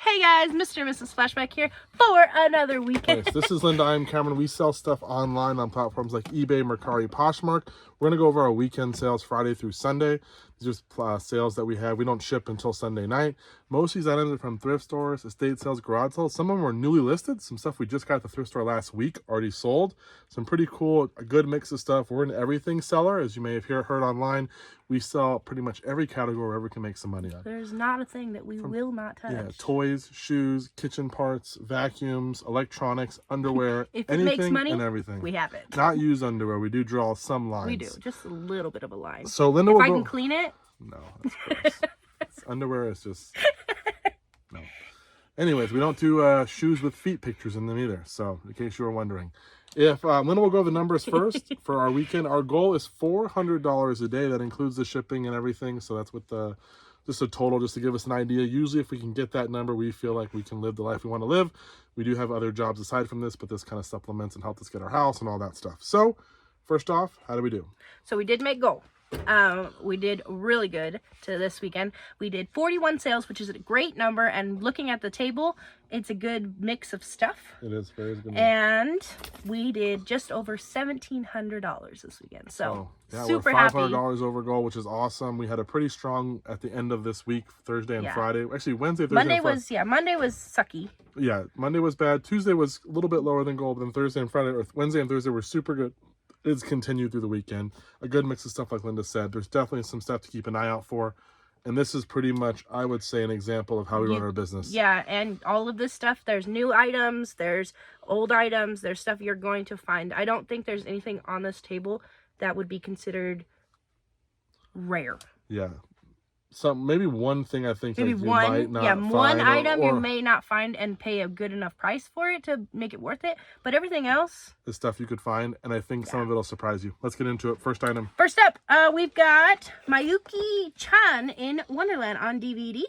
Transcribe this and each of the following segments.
Hey guys, Mr. and Mrs. Flashback here for another weekend. Nice. This is Linda. I'm Cameron. We sell stuff online on platforms like eBay, Mercari, Poshmark. We're going to go over our weekend sales Friday through Sunday. These are sales that we have. We don't ship until Sunday night. Most of these items are from thrift stores, estate sales, garage sales. Some of them are newly listed. Some stuff we just got at the thrift store last week already sold. Some pretty cool, a good mix of stuff. We're an everything seller. As you may have heard online, we sell pretty much every category wherever we can make some money on. There's not a thing that we will not touch. Yeah, toys, shoes, kitchen parts, vacuums, electronics, underwear, If it anything makes money, and everything. we have it. Not used underwear. We do draw some lines. We do, just a little bit of a line. So Linda if will I go... can clean it. No, that's gross. Underwear is just... No. Anyways, we don't do shoes with feet pictures in them either. So, in case you were wondering. If Linda will go over the numbers first for our weekend. Our goal is $400 a day. That includes the shipping and everything. So that's what the... Just a total, just to give us an idea. Usually if we can get that number, we feel like we can live the life we want to live. We do have other jobs aside from this, but this kind of supplements and helps us get our house and all that stuff. So, first off, how do we do? So we did make goal. We did really good to this weekend. We did 41 sales, which is a great number. And looking at the table, it's a good mix of stuff. It is very good. And we did just over $1,700 this weekend. So yeah, super we're $500 happy. over goal, which is awesome. We had a pretty strong at the end of this week, Thursday and Friday. Actually, Wednesday, Thursday, Monday and Friday. was Monday was sucky. Yeah, Monday was bad. Tuesday was a little bit lower than goal, but then Thursday and Friday, or Wednesday and Thursday were super good. It's continued through the weekend. A good mix of stuff, like Linda said. There's definitely some stuff to keep an eye out for. And this is pretty much, I would say, an example of how we run our business. Yeah, and all of this stuff, there's new items, there's old items, there's stuff you're going to find. I don't think there's anything on this table that would be considered rare. Yeah. Maybe one thing I think maybe that you one, might not yeah, find, one item or you may not find and pay a good enough price for it to make it worth it. But everything else, the stuff you could find, and I think some of it will surprise you. Let's get into it. First item. First up, we've got Mayuki-chan in Wonderland on DVD.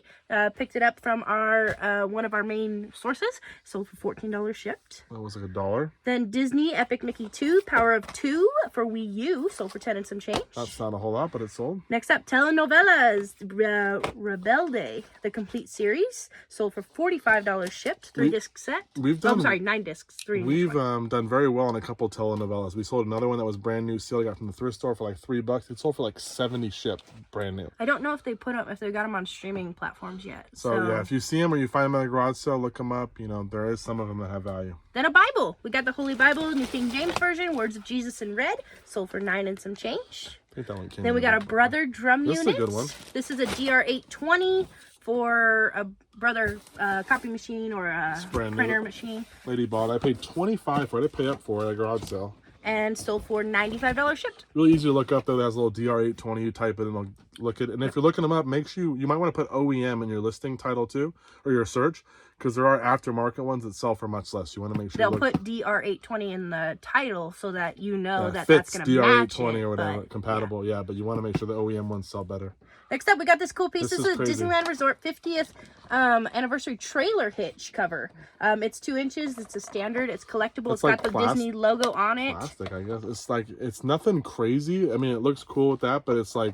Picked it up from our one of our main sources. Sold for $14 shipped. That was like $1. Then Disney Epic Mickey 2 Power of 2 for Wii U. Sold for 10 and some change. That's not a whole lot, but it sold. Next up, Telenovelas Revel Day, the complete series. Sold for $45 shipped. 3-disc set. We've done... 9 discs. 3 We've done very well on a couple telenovelas. We sold another one that was brand new, sealed, got from the thrift store for like $3. It sold for like 70 shipped, brand new. I don't know if they got them on streaming platforms yet. So yeah, if you see them or you find them at a garage sale, look them up. You know, there is some of them that have value. Then a Bible. We got the Holy Bible, New King James Version, Words of Jesus in red. Sold for 9 and some change. I think that one came Then we got a Brother drum unit. This is a good one. This is a DR820 for a Brother copy machine or a printer machine. Lady bought it. I paid $25 for it. I pay up for it at a garage sale. And sold for $95 shipped. Really easy to look up though. It has a little DR820. You type it and it'll look it. And if you're looking them up, make sure you might want to put OEM in your listing title too, or your search, because there are aftermarket ones that sell for much less. You want to make sure they'll put DR820 in the title so that you know that fits that's going to match DR820 it, or whatever, compatible. Yeah, but you want to make sure the OEM ones sell better. Next up, we got this cool piece. This is a crazy. Disneyland Resort 50th anniversary trailer hitch cover. It's 2 inches. It's a standard. It's collectible. It's got the Disney logo on it. Plastic, I guess. It's like, it's nothing crazy. I mean, it looks cool with that, but it's like,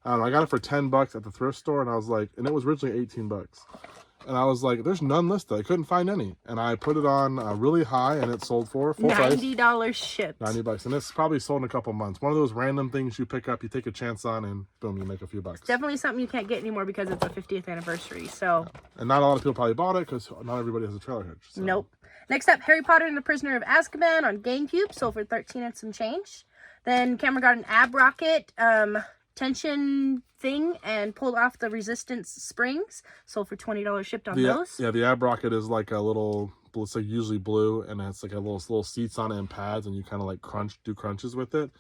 I don't know. I got it for $10 at the thrift store, and I was like, and it was originally $18. And I was like, there's none listed. I couldn't find any. And I put it on really high, and it sold for full price. $90 shipped. $90. And it's probably sold in a couple months. One of those random things you pick up, you take a chance on, and boom, you make a few bucks. It's definitely something you can't get anymore because it's a 50th anniversary. So. And not a lot of people probably bought it because not everybody has a trailer hitch. So. Nope. Next up, Harry Potter and the Prisoner of Azkaban on GameCube. Sold for 13 and some change. Then Cameron got an ab rocket tension thing and pulled off the resistance springs. Sold for $20 shipped on those. Yeah, the ab rocket is like a little, it's like usually blue, and it's like a little seats on it and pads, and you kind of like do crunches with it.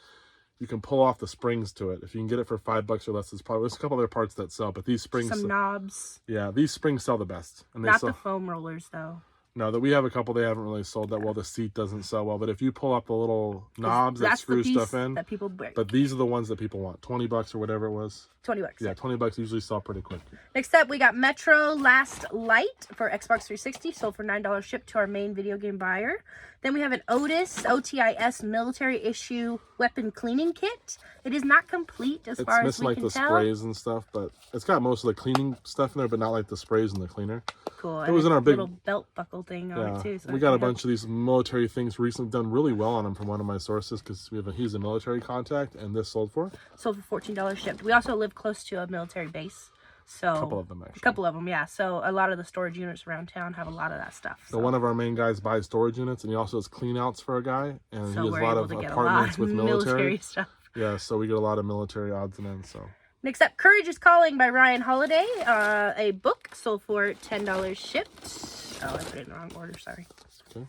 You can pull off the springs to it. If you can get it for $5 or less, there's a couple other parts that sell, but these springs, some knobs. Yeah, these springs sell the best. And not the foam rollers though. No, that we have a couple. They haven't really sold that well. The seat doesn't sell well, but if you pull up the little knobs that screw stuff in, that people break. But these are the ones that people want. $20 or whatever it was. $20. Yeah, $20 usually sell pretty quick. Next up, we got Metro Last Light for Xbox 360. Sold for $9 shipped to our main video game buyer. Then we have an Otis military issue weapon cleaning kit. It is not complete as far as we like can the tell. sprays and stuff, but it's got most of the cleaning stuff in there, but not like the sprays and the cleaner. Cool. It was in our big little belt buckle thing on it too. So we got a bunch of these military things recently, done really well on them from one of my sources because he's a military contact, and this sold for $14 shipped. We also live close to a military base. So a couple of them, actually. A couple of them, yeah. So a lot of the storage units around town have a lot of that stuff. So one of our main guys buys storage units, and he also does clean outs for a guy, and so he has a lot of apartments with military stuff. Yeah, so we get a lot of military odds and ends. So next up, Courage is Calling by Ryan Holiday. A book sold for $10 shipped. Oh, I put it in the wrong order, sorry. okay.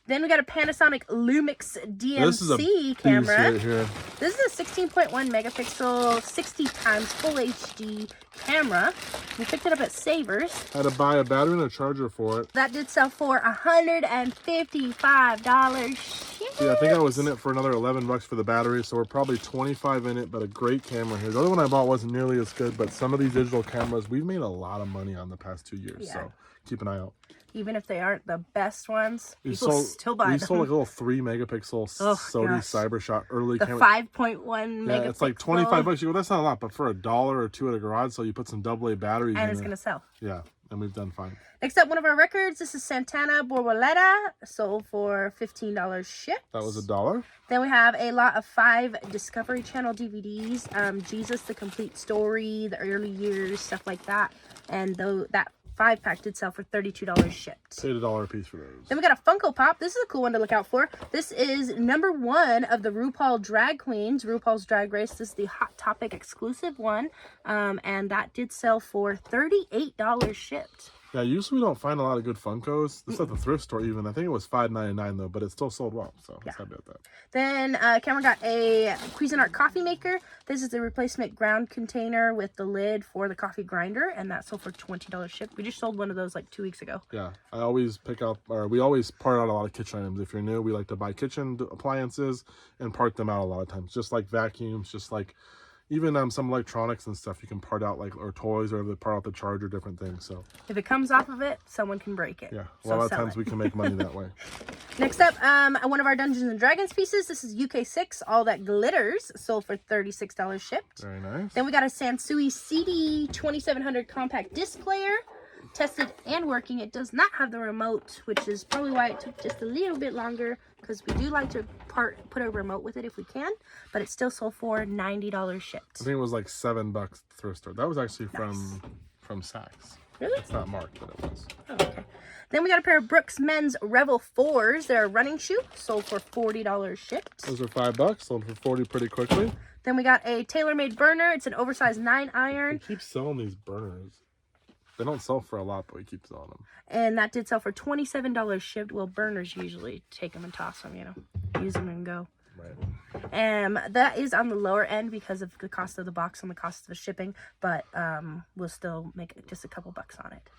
Then we got a Panasonic Lumix DMC camera. Right here. This is a 16.1 megapixel, 60 times full HD camera. We picked it up at Savers. Had to buy a battery and a charger for it. That did sell for $155. Yeah, I think I was in it for another $11 for the battery, so we're probably 25 in it, but a great camera here. The other one I bought wasn't nearly as good, but some of these digital cameras, we've made a lot of money on the past 2 years, so keep an eye out. Even if they aren't the best ones, people still buy them. We sold like a little 3 megapixel Sony Cybershot early the camera. 5.1 megapixel. Yeah, it's like $25. You go, that's not a lot, but for $1 or $2 at a garage sale, you put some AA batteries in and it's there. going to sell. Yeah, and we've done fine. Next up, one of our records. This is Santana Borboleta, sold for $15 shipped. That was $1. Then we have a lot of 5 Discovery Channel DVDs. Jesus, The Complete Story, The Early Years, stuff like that. And that 5-pack did sell for $32 shipped. Paid $1 a piece for those. Then we got a Funko Pop. This is a cool one to look out for. This is #1 of the RuPaul Drag Queens, RuPaul's Drag Race. This is the Hot Topic exclusive one. And that did sell for $38 shipped. Yeah, usually we don't find a lot of good Funkos. This is at the thrift store even. I think it was $5.99 though, but it still sold well. So I'm happy about that. Then Cameron got a Cuisinart coffee maker. This is the replacement ground container with the lid for the coffee grinder, and that sold for $20 shipped. We just sold one of those like 2 weeks ago. Yeah, I always we always part out a lot of kitchen items. If you're new, we like to buy kitchen appliances and part them out a lot of times. Just like vacuums, just like even some electronics and stuff you can part out, like, or toys, or part out the charger, different things. So if it comes off of it, someone can break it. Yeah, a lot of times we can make money that way. Next up, one of our Dungeons and Dragons pieces. This is UK6 All That Glitters, sold for $36 shipped. Very nice. Then we got a Sansui CD 2700 compact disc player. Tested and working. It does not have the remote, which is probably why it took just a little bit longer, because we do like to put a remote with it if we can, but it still sold for $90 shipped. I think it was like $7 at the thrift store. That was actually from Saks. Really? It's not marked, but it was. Oh, okay. Then we got a pair of Brooks Men's Revel 4s. They're a running shoe, sold for $40 shipped. Those are $5, sold for $40 pretty quickly. Then we got a TaylorMade burner. It's an oversized 9-iron. We keep selling these burners. They don't sell for a lot, but we keep selling them. And that did sell for $27 shipped. Well, burners usually take them and toss them, you know. Use them and go. Right. That is on the lower end because of the cost of the box and the cost of the shipping, but we'll still make just a couple bucks on it.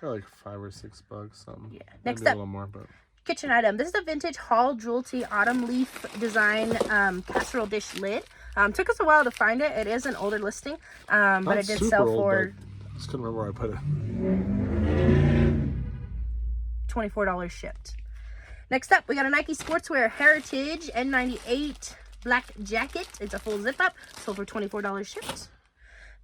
Probably like $5 or $6, something. Yeah. Next maybe up, a little more, but kitchen item. This is a vintage Hall Jewelty autumn leaf design casserole dish lid. Took us a while to find it. It is an older listing, but it did sell for... I just couldn't remember where I put it. $24 shipped. Next up, we got a Nike Sportswear Heritage N98 black jacket. It's a full zip up, sold for $24 shipped.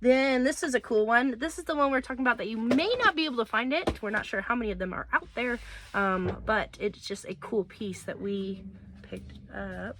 Then this is a cool one. This is the one we're talking about that you may not be able to find it. We're not sure how many of them are out there, but it's just a cool piece that we picked up.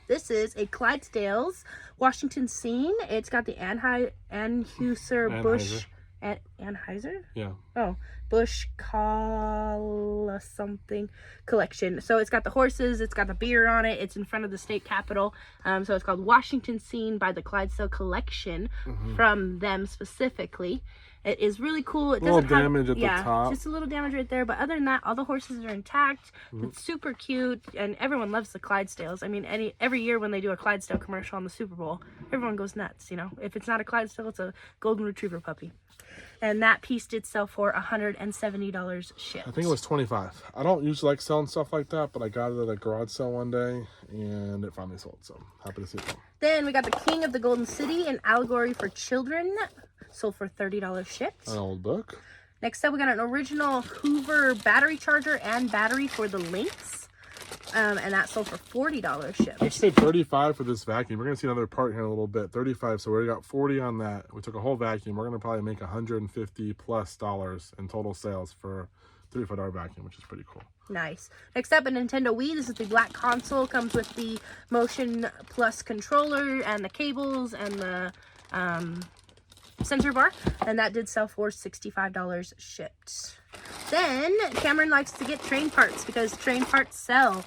This is a Clydesdales Washington scene. It's got the Anheuser-Busch Anheuser? Yeah. Oh, Busch Cola something collection. So it's got the horses, it's got the beer on it, it's in front of the state capitol. So it's called Washington Scene by the Clydesdale Collection from them specifically. It is really cool. It doesn't have damage at the top. Just a little damage right there. But other than that, all the horses are intact. It's super cute, and everyone loves the Clydesdales. I mean, every year when they do a Clydesdale commercial on the Super Bowl, everyone goes nuts. You know, if it's not a Clydesdale, it's a Golden Retriever puppy. And that piece did sell for $170 shipped. I think it was $25. I don't usually like selling stuff like that, but I got it at a garage sale one day, and it finally sold. So happy to see it. Then we got the King of the Golden City, an allegory for children. Sold for $30 shipped. An old book. Next up, we got an original Hoover battery charger and battery for the Lynx. and that sold for $40 shipped. I paid $35 for this vacuum. We're gonna see another part here in a little bit. $35, so we already got $40 on that. We took a whole vacuum. We're gonna probably make $150+ in total sales for $35 vacuum, which is pretty cool. Nice. Next up, a Nintendo Wii. This is the black console. Comes with the Motion Plus controller and the cables and the sensor bar, and that did sell for $65 shipped. Then Cameron likes to get train parts because train parts sell.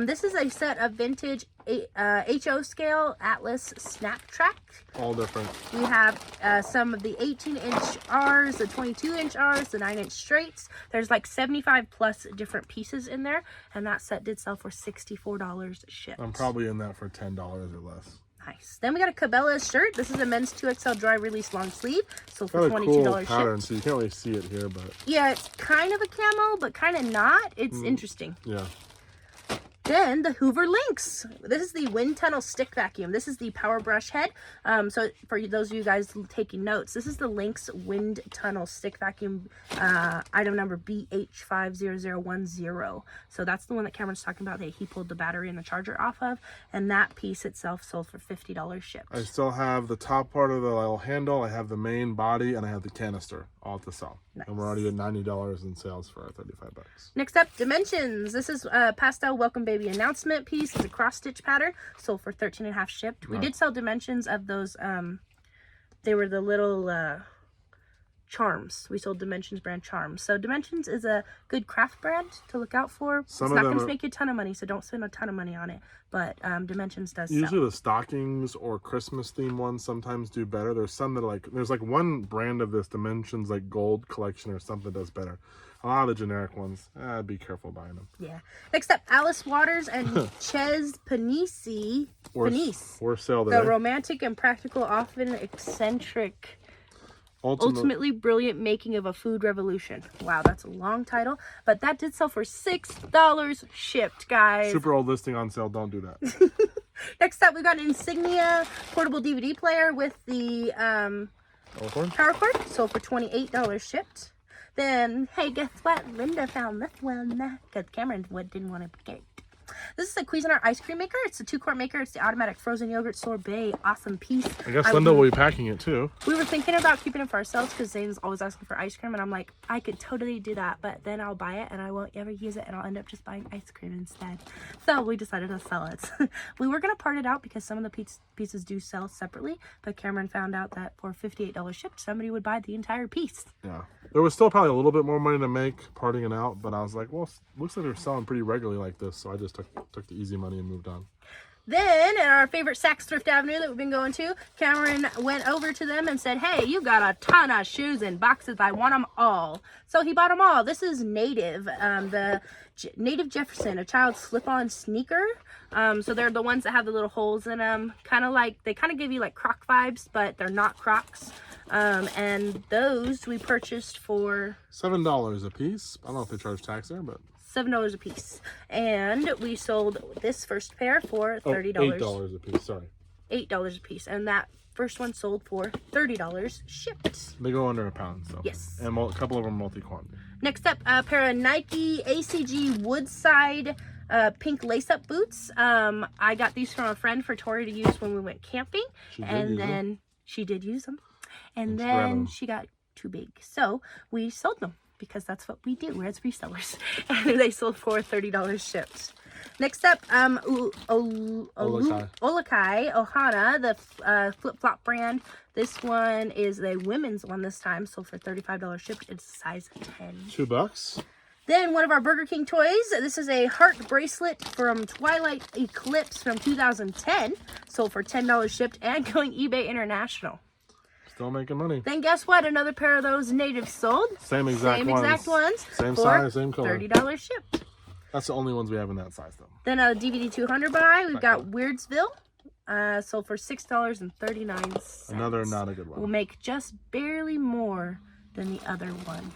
This is a set of vintage HO scale Atlas Snap Track. All different. We have some of the 18-inch R's, the 22-inch R's, the 9-inch straights. There's like 75+ different pieces in there, and that set did sell for $64 shipped. I'm probably in that for $10 or less. Nice. Then we got a Cabela's shirt. This is a men's 2XL dry release long sleeve. So for $22 cool pattern, shipped. so you can't really see it here, but yeah, it's kind of a camo, but kind of not. It's interesting. Yeah. Then the Hoover Lynx. This is the wind tunnel stick vacuum. This is the power brush head. So for those of you guys taking notes, this is the Lynx wind tunnel stick vacuum, item number BH50010. So that's the one that Cameron's talking about that he pulled the battery and the charger off of, and that piece itself sold for $50 shipped. I still have the top part of the little handle. I have the main body, and I have the canister all to sell. Nice. And we're already at $90 in sales for $35. Next up, Dimensions. This is a pastel welcome baby announcement piece. It's a cross stitch pattern, sold for $13.50 shipped. We did sell dimensions of those. They were the little charms. We sold Dimensions brand charms. So Dimensions is a good craft brand to look out for. It's not going to make you a ton of money, so don't spend a ton of money on it. But Dimensions does sell. Usually the stockings or Christmas theme ones sometimes do better. There's some that there's like one brand of this Dimensions like gold collection or something does better. A lot of the generic ones, be careful buying them. Yeah. Next up, Alice Waters and Chez Panisse. We're sale today. The romantic and practical, often eccentric, ultimately brilliant making of a food revolution. Wow, that's a long title, but that did sell for $6 shipped, guys. Super old listing on sale. Don't do that. Next up, we got an Insignia portable DVD player with the power cord, sold for $28 shipped. Then, hey, guess what? Linda found this one because Cameron didn't want to get it. This is a Cuisinart ice cream maker. It's a 2-quart maker. It's the automatic frozen yogurt sorbet. Awesome piece. I guess Linda will be packing it too. We were thinking about keeping it for ourselves because Zane's always asking for ice cream. And I'm like, I could totally do that. But then I'll buy it and I won't ever use it. And I'll end up just buying ice cream instead. So we decided to sell it. We were going to part it out because some of the pieces do sell separately. But Cameron found out that for $58 shipped, somebody would buy the entire piece. Yeah. There was still probably a little bit more money to make parting it out. But I was like, well, looks like they're selling pretty regularly like this. So I just took the easy money and moved on. Then, at our favorite Saks Thrift Avenue that we've been going to, Cameron went over to them and said, hey, you got a ton of shoes in boxes. I want them all. So he bought them all. This is Native, the Native Jefferson, a child's slip-on sneaker. So they're the ones that have the little holes in them. They kind of give you like Croc vibes, but they're not Crocs. And those we purchased for $7 a piece. I don't know if they charge tax there, but $7 a piece. And we sold this first pair for $30. $8 a piece, sorry. $8 a piece. And that first one sold for $30 shipped. They go under a pound, so. Yes. And a couple of them multi-quantity. Next up, a pair of Nike ACG Woodside pink lace-up boots. I got these from a friend for Tori to use when we went camping. She did use them. And then she got too big. So we sold them. Because that's what we do. We're as resellers. And they sold for $30 shipped. Next up, Olakai Ohana, the flip-flop brand. This one is a women's one this time. Sold for $35 shipped. It's size 10. $2. Then one of our Burger King toys. This is a heart bracelet from Twilight Eclipse from 2010. Sold for $10 shipped and going eBay International. Still making money. Then guess what? Another pair of those Natives sold. Same exact ones. Same size, same color. $30 shipped. That's the only ones we have in that size though. Then a DVD 200 buy. We've got Weirdsville. Sold for $6.39. Another not a good one. We'll make just barely more than the other one.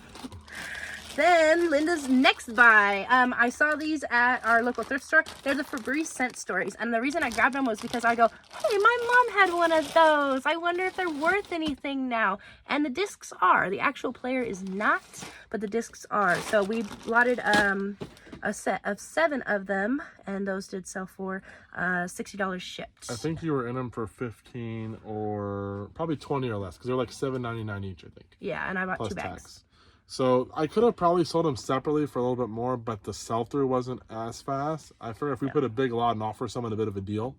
Then Linda's next buy. I saw these at our local thrift store. They're the Febreze scent stories. And the reason I grabbed them was because I go, hey, my mom had one of those. I wonder if they're worth anything now. And the discs are. The actual player is not, but the discs are. So we allotted a set of 7 of them, and those did sell for $60 shipped. I think you were in them for 15 or probably 20 or less, because they're like $7.99 each, I think. Yeah, and I bought plus 2 bags. Tax. So I could have probably sold them separately for a little bit more, but the sell-through wasn't as fast. I figured if we put a big lot and offer someone a bit of a deal,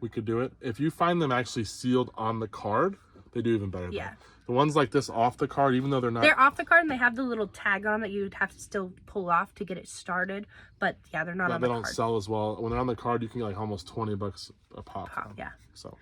we could do it. If you find them actually sealed on the card, they do even better. Yeah. Though. The ones like this off the card, even though they're not... They're off the card and they have the little tag on that you'd have to still pull off to get it started. But yeah, they're not on the card. They don't sell as well. When they're on the card, you can get like almost $20 a pop. Yeah. So...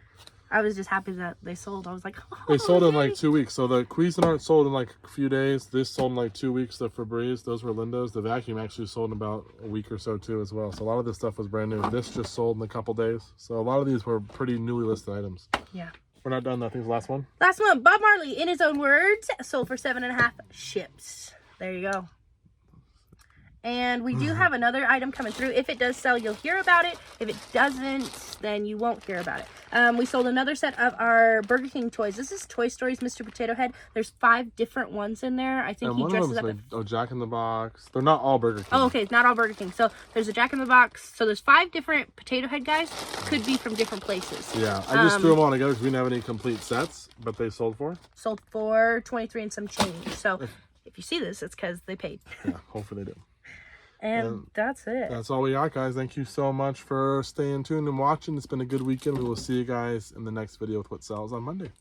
I was just happy that they sold. I was like, oh, they sold in like 2 weeks. So the Cuisinart sold in like a few days. This sold in like 2 weeks. The Febreze, those were Lindo's. The vacuum actually sold in about a week or so too as well. So a lot of this stuff was brand new. This just sold in a couple days. So a lot of these were pretty newly listed items. Yeah. We're not done. I think the last one. Last one. Bob Marley, in his own words, sold for 7.5 ships. There you go. And we do have another item coming through. If it does sell, you'll hear about it. If it doesn't, then you won't hear about it. We sold another set of our Burger King toys. This is Toy Story's Mr. Potato Head. There's 5 different ones in there. I think he dresses up. Like, Jack in the Box. They're not all Burger King. Oh, okay. It's not all Burger King. So there's a Jack in the Box. So there's 5 different Potato Head guys. Could be from different places. Yeah. I just threw them all together because we didn't have any complete sets, but they sold for? Sold for 23 and some change. So if you see this, it's because they paid. Yeah, hopefully they do. And that's it. That's all we got, guys. Thank you so much for staying tuned and watching. It's been a good weekend. We will see you guys in the next video with what sells on Monday.